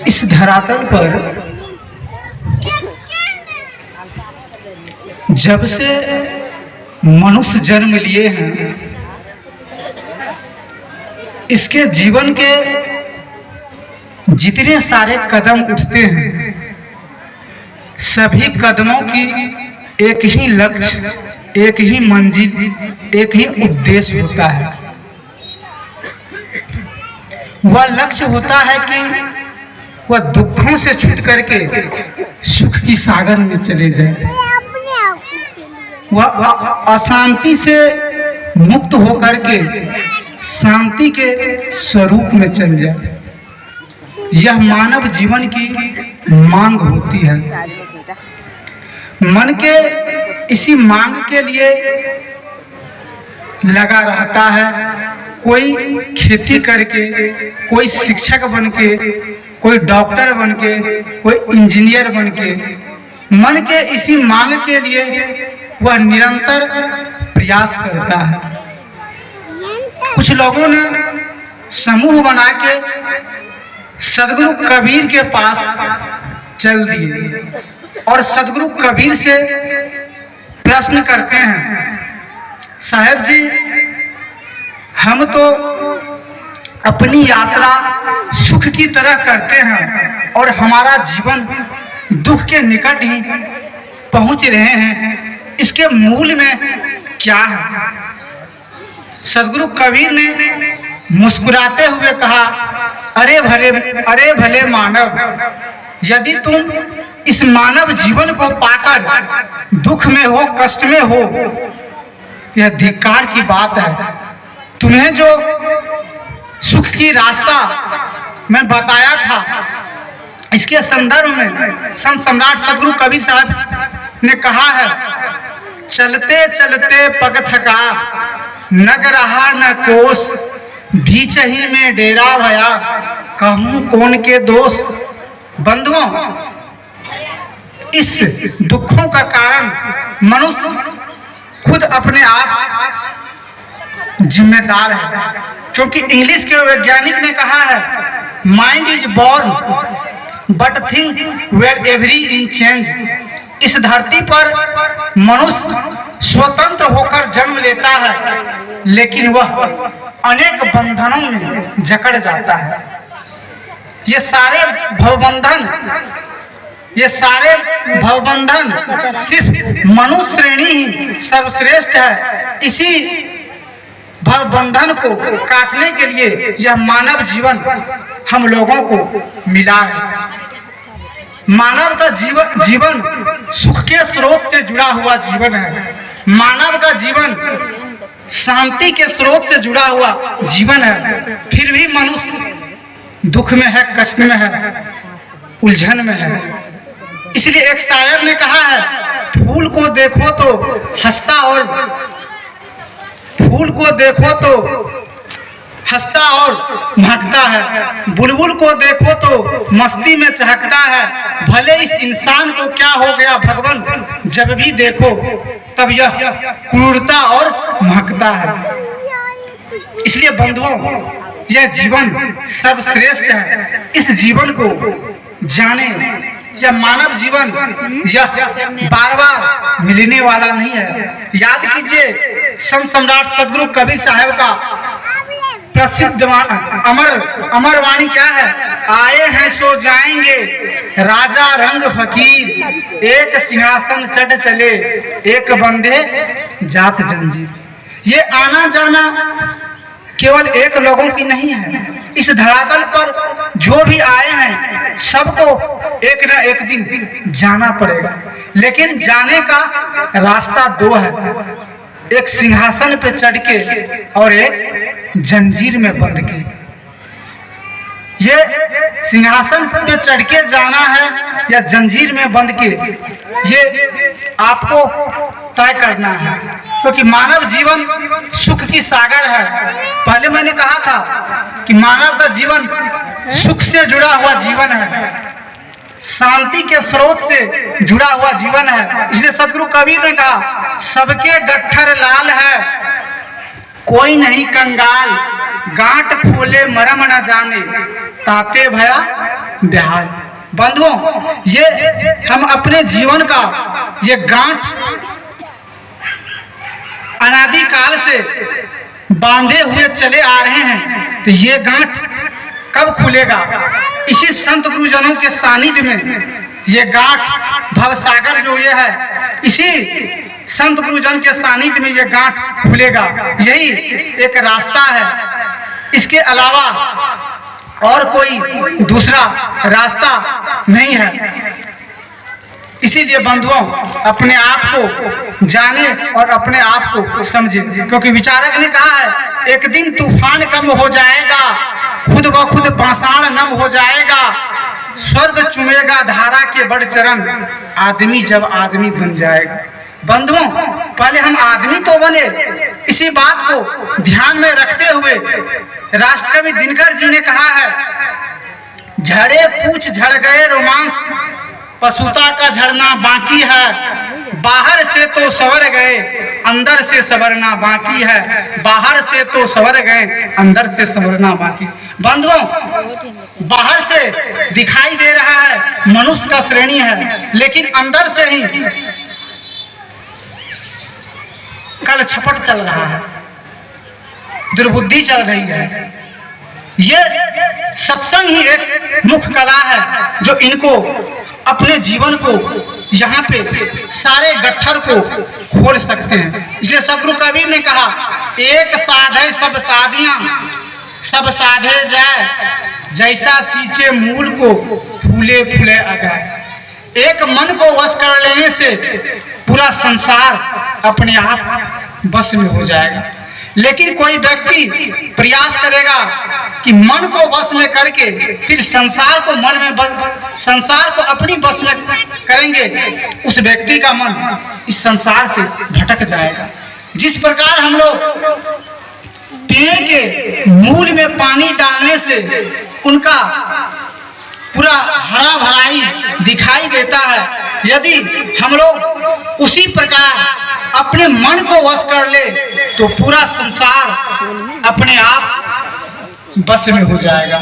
इस धरातल पर जब से मनुष्य जन्म लिए हैं, इसके जीवन के जितने सारे कदम उठते हैं, सभी कदमों की एक ही लक्ष्य, एक ही मंजिल, एक ही उद्देश्य होता है। वह लक्ष्य होता है कि वह दुखों से छूट करके सुख की सागर में चले जाए, वह अशांति से मुक्त होकर के शांति के स्वरूप में चल जाए। यह मानव जीवन की मांग होती है। मन के इसी मांग के लिए लगा रहता है। कोई खेती करके, कोई शिक्षक बनके, कोई डॉक्टर बनके, कोई इंजीनियर बनके, मन के इसी मांग के लिए वह निरंतर प्रयास करता है। कुछ लोगों ने समूह बना के सदगुरु कबीर के पास चल दिए और सदगुरु कबीर से प्रश्न करते हैं, साहब जी, हम तो अपनी यात्रा सुख की तरह करते हैं और हमारा जीवन दुख के निकट ही पहुंच रहे हैं, इसके मूल में क्या है? सदगुरु कबीर ने मुस्कुराते हुए कहा, अरे भले मानव, यदि तुम इस मानव जीवन को पाकर दुख में हो, कष्ट में हो, यह धिक्कार की बात है। तुम्हें जो सुख की रास्ता मैं बताया था, इसके संदर्भ में संत सम्राट सदगुरु कबीर साहब ने कहा है, चलते चलते पग थका, नग रहा न कोस, बीच ही में डेरा भया, कहूं कौन के दोष। बंधुओं, इस दुखों का कारण मनुष्य खुद अपने आप जिम्मेदार है, क्योंकि इंग्लिश के वैज्ञानिक ने कहा है, mind is born but think where every in change. इस धरती पर मनुष्य स्वतंत्र होकर जन्म लेता है, लेकिन वह अनेक बंधनों में जकड़ जाता है। ये सारे भवबंधन सिर्फ मनुष्य श्रेणी ही सर्वश्रेष्ठ है। इसी भवबंधन को काटने के लिए यह मानव जीवन हम लोगों को मिला है। मानव का जीवन सुख के स्रोत से जुड़ा हुआ जीवन है। मानव का जीवन शांति के स्रोत से जुड़ा हुआ जीवन है। फिर भी मनुष्य दुख में है, कष्ट में है, उलझन में है। इसलिए एक शायर ने कहा है, फूल को देखो तो हंसता और महकता है, बुलबुल को देखो तो मस्ती में चहकता है। भले इस इंसान को क्या हो गया भगवान, जब भी देखो तब यह क्रूरता और महकता है। इसलिए बंधुओं, यह जीवन सर्वश्रेष्ठ है। इस जीवन को जाने। यह मानव जीवन यह बार बार मिलने वाला नहीं है। याद कीजिए संत सम्राट सदगुरु कबीर साहब का प्रसिद्ध अमर वाणी क्या है, आए हैं सो जाएंगे, राजा रंग फकीर, एक सिंहासन चढ़ चले, एक बंधे जात जंजीर। ये आना जाना केवल एक लोगों की नहीं है। इस धरातल पर जो भी आए हैं, सबको एक न एक दिन जाना पड़ेगा। लेकिन जाने का रास्ता दो है, एक सिंहासन पे चढ़ के और एक जंजीर में बंध के। ये सिंहासन पे चढ़ के जाना है या जंजीर में बंध के, ये आपको तय करना है, क्योंकि मानव जीवन सुख की सागर है। पहले मैंने कहा था कि मानव का जीवन सुख से जुड़ा हुआ जीवन है, शांति के स्रोत से जुड़ा हुआ जीवन है। इसलिए सदगुरु कबीर ने कहा, सबके गट्ठर लाल है, कोई नहीं कंगाल, गांठ खोले मरम न जाने, ताते भया बेहाल। बंधुओं, ये हम अपने जीवन का ये गांठ अनादि काल से बांधे हुए चले आ रहे हैं, तो ये गांठ कब खुलेगा? इसी संत गुरुजनों के सानिध्य में ये गांठ भवसागर जो ये है, इसी संत गुरुजन के सानिध्य में ये गांठ खुलेगा। यही एक रास्ता है, इसके अलावा और कोई दूसरा रास्ता नहीं है। इसीलिए बंधुओं, अपने आप को जाने और अपने आप को समझे, क्योंकि विचारक ने कहा है एक दिन तूफान कम हो जाएगा, खुद ब खुद पाषाण नम हो जाएगा, स्वर्ग चुमेगा धारा के बड़ चरण, आदमी जब आदमी बन जाएगा। बंधुओं, पहले हम आदमी तो बने। इसी बात को ध्यान में रखते हुए राष्ट्रकवि दिनकर जी ने कहा है, झड़े पूछ झड़ गए रोमांस, पशुता का झड़ना बाकी है, बाहर से तो सवर गए अंदर से संवरना बाकी है, बाहर से तो सवर गए अंदर से संवरना बाकी। बंधुओं, बाहर से दिखाई दे रहा है मनुष्य का श्रेणी है, लेकिन अंदर से ही कल छपट चल रहा है, दुर्बुद्धि चल रही है। ये सत्संग ही एक मुख्य कला है जो इनको अपने जीवन को यहाँ पे सारे गट्ठर को खोल सकते हैं। इसलिए सदगुरु कबीर ने कहा, एक साधे सब साधियां, सब साधे जाए, जैसा सींचे मूल को फूले फूले अगाए। एक मन को वश कर लेने से पूरा संसार अपने आप बस में हो जाएगा। लेकिन कोई व्यक्ति प्रयास करेगा कि मन को बस में करके फिर संसार को मन में संसार को अपनी बस में करेंगे, उस व्यक्ति का मन इस संसार से भटक जाएगा। जिस प्रकार हम लोग पेड़ के मूल में पानी डालने से उनका पूरा हरा भराई दिखाई देता है, यदि हम लोग उसी प्रकार अपने मन को वश कर ले तो पूरा संसार अपने आप बस में हो जाएगा।